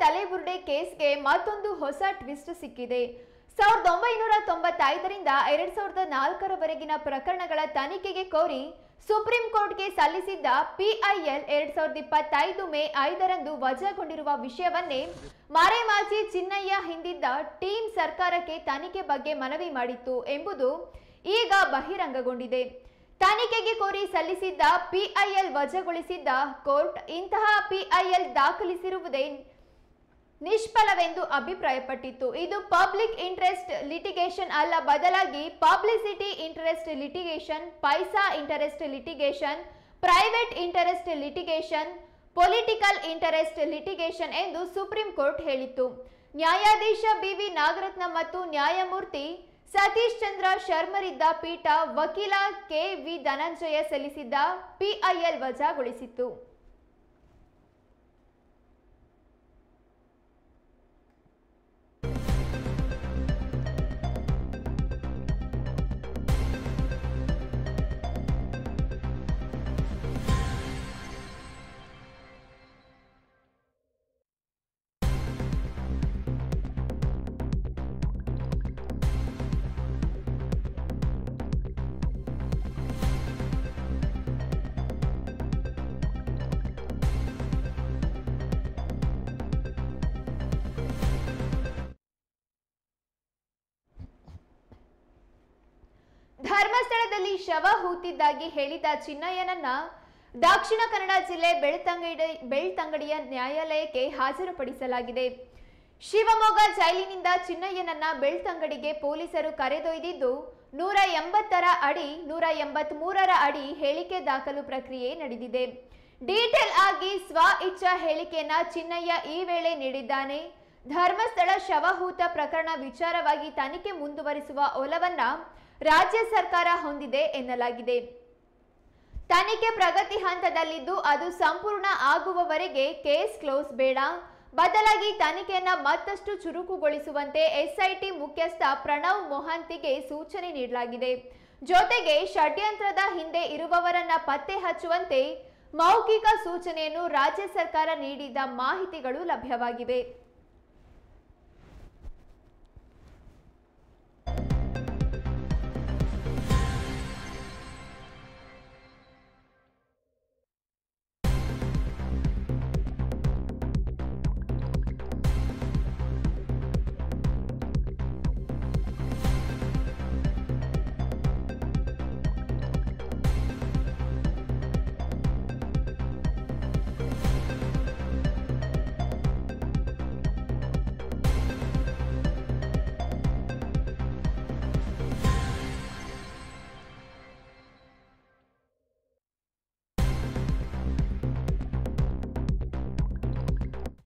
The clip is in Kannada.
ತಲೆಬುರುಡೆ ಕೇಸ್ಗೆ ಮತ್ತೊಂದು ಹೊಸ ಟ್ವಿಸ್ಟ್ ಸಿಕ್ಕಿದೆ. 1995ರಿಂದ 2004ರವರೆಗಿನ ಪ್ರಕರಣಗಳ ತನಿಖೆಗೆ ಕೋರಿ ಸುಪ್ರೀಂ ಕೋರ್ಟ್ಗೆ ಸಲ್ಲಿಸಿದ್ದ PIL 2025 ಮೇ 5ರಂದು ವಜಾಗೊಂಡಿರುವ ವಿಷಯವನ್ನೇ ಮರೆಮಾಚಿ ಚಿನ್ನಯ್ಯ ಹಿಂದಿದ್ದ ಟೀಮ್ ಸರ್ಕಾರಕ್ಕೆ ತನಿಖೆ ಬಗ್ಗೆ ಮನವಿ ಮಾಡಿತ್ತು ಎಂಬುದು ಈಗ ಬಹಿರಂಗಗೊಂಡಿದೆ. ತನಿಖೆಗೆ ಕೋರಿ ಸಲ್ಲಿಸಿದ್ದ PIL ವಜಾಗೊಳಿಸಿದ್ದ ಕೋರ್ಟ್ ಇಂತಹ PIL ದಾಖಲಿಸಿರುವುದೇ ನಿಷ್ಫಲವೆಂದು ಅಭಿಪ್ರಾಯಪಟ್ಟಿತ್ತು. ಇದು ಪಬ್ಲಿಕ್ ಇಂಟ್ರೆಸ್ಟ್ ಲಿಟಿಗೇಷನ್ ಅಲ್ಲ, ಬದಲಾಗಿ publicity interest litigation, paisa interest litigation, private interest litigation, political interest litigation ಎಂದು ಸುಪ್ರೀಂ ಕೋರ್ಟ್ ಹೇಳಿತ್ತು. ನ್ಯಾಯಾಧೀಶ BV ನಾಗರತ್ನ ಮತ್ತು ನ್ಯಾಯಮೂರ್ತಿ ಸತೀಶ್ ಚಂದ್ರ ಶರ್ಮರಿದ್ದ ಪೀಠ ವಕೀಲ KV ಧನಂಜಯ ಸಲ್ಲಿಸಿದ್ದ PIL ವಜಾಗೊಳಿಸಿತ್ತು. ಧರ್ಮಸ್ಥಳದಲ್ಲಿ ಶವ ಹೂತಿದ್ದಾಗಿ ಹೇಳಿದ ಚಿನ್ನಯ್ಯನನ್ನ ದಕ್ಷಿಣ ಕನ್ನಡ ಜಿಲ್ಲೆ ಬೆಳ್ತಂಗಡಿಯ ನ್ಯಾಯಾಲಯಕ್ಕೆ ಹಾಜರುಪಡಿಸಲಾಗಿದೆ. ಶಿವಮೊಗ್ಗ ಜೈಲಿನಿಂದ ಚಿನ್ನಯ್ಯನನ್ನ ಬೆಳ್ತಂಗಡಿಗೆ ಪೊಲೀಸರು ಕರೆದೊಯ್ದಿದ್ದು 180ರ ಅಡಿ 183ರ ಅಡಿ ಹೇಳಿಕೆ ದಾಖಲು ಪ್ರಕ್ರಿಯೆ ನಡೆದಿದೆ. ಡೀಟೇಲ್ ಆಗಿ ಸ್ವ ಇಚ್ಛಾ ಹೇಳಿಕೆಯನ್ನ ಚಿನ್ನಯ್ಯ ಈ ವೇಳೆ ನೀಡಿದ್ದಾನೆ. ಧರ್ಮಸ್ಥಳ ಶವಹೂತ ಪ್ರಕರಣ ವಿಚಾರವಾಗಿ ತನಿಖೆ ಮುಂದುವರಿಸುವ ಒಲವನ್ನ ರಾಜ್ಯ ಸರ್ಕಾರ ಹೊಂದಿದೆ ಎನ್ನಲಾಗಿದೆ. ತನಿಖೆ ಪ್ರಗತಿ ಹಂತದಲ್ಲಿದ್ದು ಅದು ಸಂಪೂರ್ಣ ಆಗುವವರೆಗೆ ಕೇಸ್ ಕ್ಲೋಸ್ ಬೇಡ, ಬದಲಾಗಿ ತನಿಖೆಯನ್ನ ಮತ್ತಷ್ಟು ಚುರುಕುಗೊಳಿಸುವಂತೆ SIT ಮುಖ್ಯಸ್ಥ ಪ್ರಣವ್ ಮೊಹಾಂತಿಗೆ ಸೂಚನೆ ನೀಡಲಾಗಿದೆ. ಜೊತೆಗೆ ಷಡ್ಯಂತ್ರದ ಹಿಂದೆ ಇರುವವರನ್ನ ಪತ್ತೆ ಹಚ್ಚುವಂತೆ ಮೌಖಿಕ ಸೂಚನೆಯನ್ನು ರಾಜ್ಯ ಸರ್ಕಾರ ನೀಡಿದ ಮಾಹಿತಿಗಳು ಲಭ್ಯವಾಗಿವೆ.